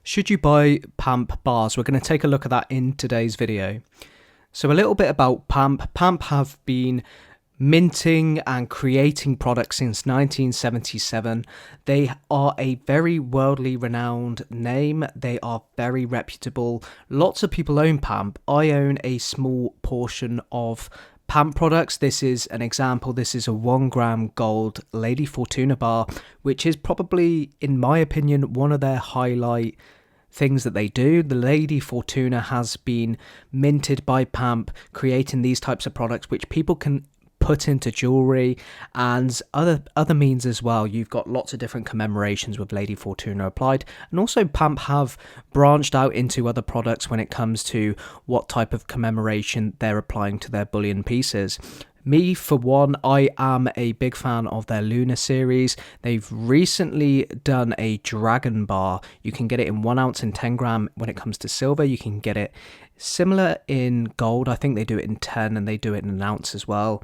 Should you buy PAMP bars? We're going to take a look at that in today's video. So a little bit about PAMP. PAMP have been minting and creating products since 1977. They are a very worldly renowned name. They are very reputable. Lots of people own PAMP. I own a small portion of PAMP products. This is an example. This is a 1 gram gold Lady Fortuna bar, which is probably, in my opinion, one of their highlight things that they do. The Lady Fortuna has been minted by PAMP, creating these types of products which people can put into jewelry and other means as well. You've got lots of different commemorations with Lady Fortuna applied, and also PAMP have branched out into other products when it comes to what type of commemoration they're applying to their bullion pieces. Me, for one, I am a big fan of their Lunar series. They've recently done a dragon bar. You can get it in 1 ounce and 10 gram. When it comes to silver, you can get it similar in gold. I think they do it in 10 and they do it in an ounce as well.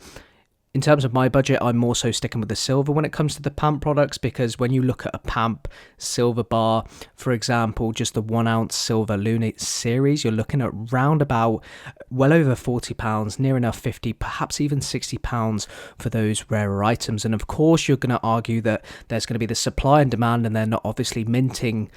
In terms of my budget, I'm also sticking with the silver when it comes to the PAMP products, because when you look at a PAMP silver bar, for example, just the 1 ounce silver Lunar series, you're looking at round about well over £40, near enough 50, perhaps even £60 for those rarer items. And of course, you're going to argue that there's going to be the supply and demand, and they're not obviously minting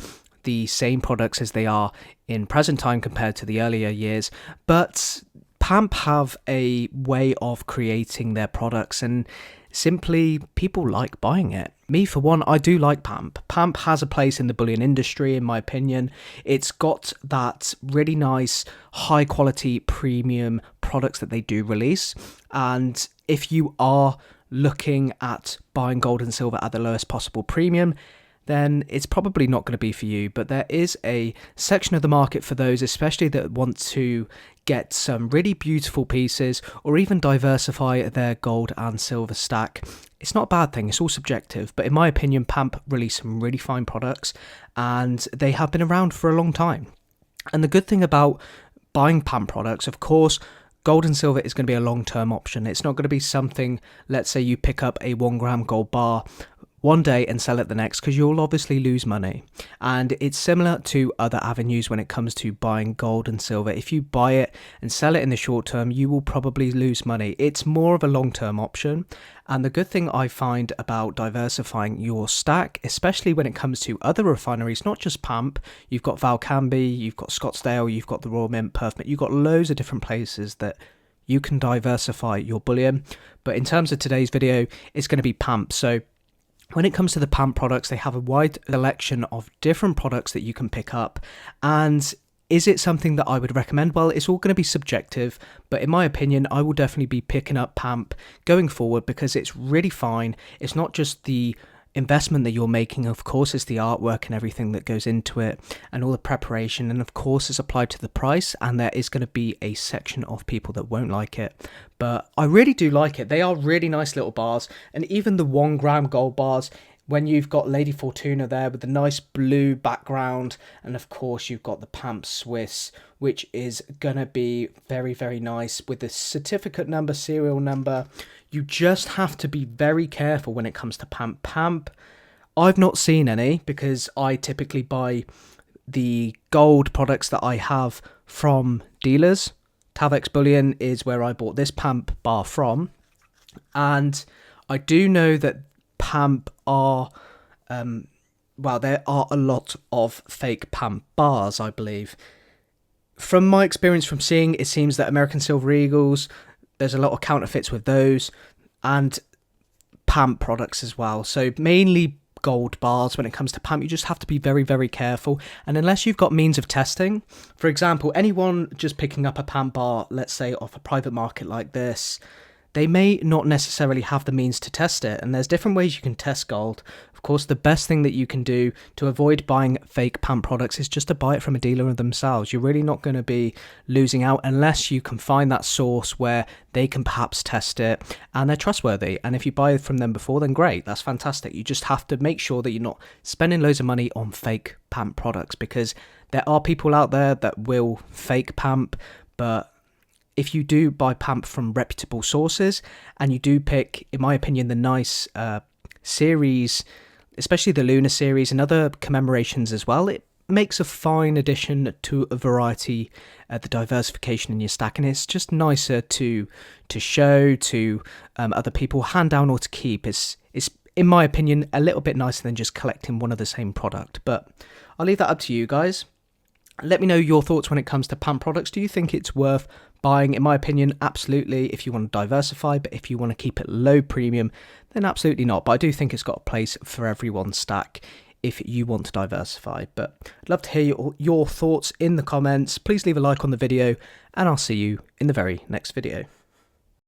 the same products as they are in present time compared to the earlier years. But PAMP have a way of creating their products, and simply people like buying it. Me, for one, I do like PAMP. PAMP has a place in the bullion industry, in my opinion. It's got that really nice, high quality, premium products that they do release. And if you are looking at buying gold and silver at the lowest possible premium, then it's probably not going to be for you. But there is a section of the market for those, especially that want to get some really beautiful pieces or even diversify their gold and silver stack. It's not a bad thing, it's all subjective, but in my opinion, PAMP release some really fine products, and they have been around for a long time. And the good thing about buying PAMP products, of course, gold and silver is going to be a long-term option. It's not going to be something, let's say you pick up a 1 gram gold bar one day and sell it the next, because you'll obviously lose money. And it's similar to other avenues when it comes to buying gold and silver. If you buy it and sell it in the short term, you will probably lose money. It's more of a long-term option. And the good thing I find about diversifying your stack, especially when it comes to other refineries, not just PAMP, you've got Valcambi, you've got Scottsdale, you've got the Royal Mint, Perth Mint, you've got loads of different places that you can diversify your bullion. But in terms of today's video, it's going to be PAMP. So when it comes to the PAMP products, they have a wide selection of different products that you can pick up. And is it something that I would recommend? Well, it's all going to be subjective, but in my opinion, I will definitely be picking up PAMP going forward because it's really fine. It's not just the investment that you're making, of course, it's the artwork and everything that goes into it and all the preparation, and of course it's applied to the price, and there is going to be a section of people that won't like it, but I really do like it. They are really nice little bars, and even the 1 gram gold bars, when you've got Lady Fortuna there with the nice blue background, and of course you've got the PAMP Suisse, which is gonna be very, very nice with the certificate number, serial number. You just have to be very careful when it comes to PAMP. PAMP, I've not seen any because I typically buy the gold products that I have from dealers. Tavex Bullion is where I bought this PAMP bar from, and I do know that PAMP are, there are a lot of fake PAMP bars, I believe. From my experience from seeing, it seems that American Silver Eagles, there's a lot of counterfeits with those, and PAMP products as well. So mainly gold bars. When it comes to PAMP, you just have to be very, very careful. And unless you've got means of testing, for example, anyone just picking up a PAMP bar, let's say off a private market like this, they may not necessarily have the means to test it, and there's different ways you can test gold. Of course, the best thing that you can do to avoid buying fake PAMP products is just to buy it from a dealer themselves. You're really not going to be losing out unless you can find that source where they can perhaps test it and they're trustworthy. And if you buy from them before, then great, that's fantastic. You just have to make sure that you're not spending loads of money on fake PAMP products, because there are people out there that will fake PAMP, but if you do buy PAMP from reputable sources and you do pick, in my opinion, the nice series, especially the Lunar series and other commemorations as well, it makes a fine addition to a variety, the diversification in your stack, and it's just nicer to show to other people, hand down or to keep. It's in my opinion a little bit nicer than just collecting one of the same product. But I'll leave that up to you guys. Let me know your thoughts when it comes to PAMP products. Do you think it's worth buying? In my opinion, absolutely, if you want to diversify, but if you want to keep it low premium, then absolutely not. But I do think it's got a place for everyone's stack if you want to diversify. But I'd love to hear your thoughts in the comments. Please leave a like on the video, and I'll see you in the very next video.